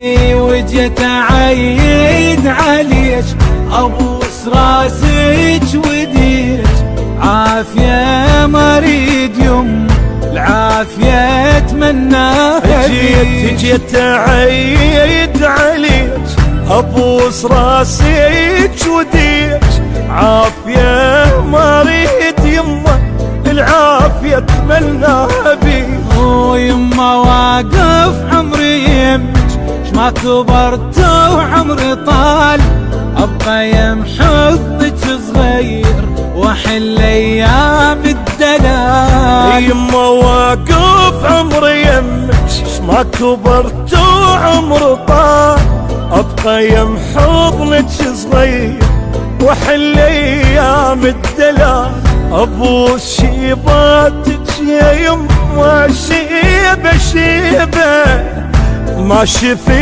وجيت اعيد عليك ابوس راسك وديك عافية مريد يم العافية اتمناها. جيت اعيد عليك ابوس راسك وديك عافية مريد يمه العافية اتمناها بيك. ويما واقف عمري يمك ما كبرت وعمري طال ابقى يم حضنك صغير واحل ايام الدلال. يما واقف عمري يمك ما كبرت وعمري طال ابقى يم حضنك صغير واحل ايام الدلال. ابوس شيباتك يا يما شيبه شيبه ما شفي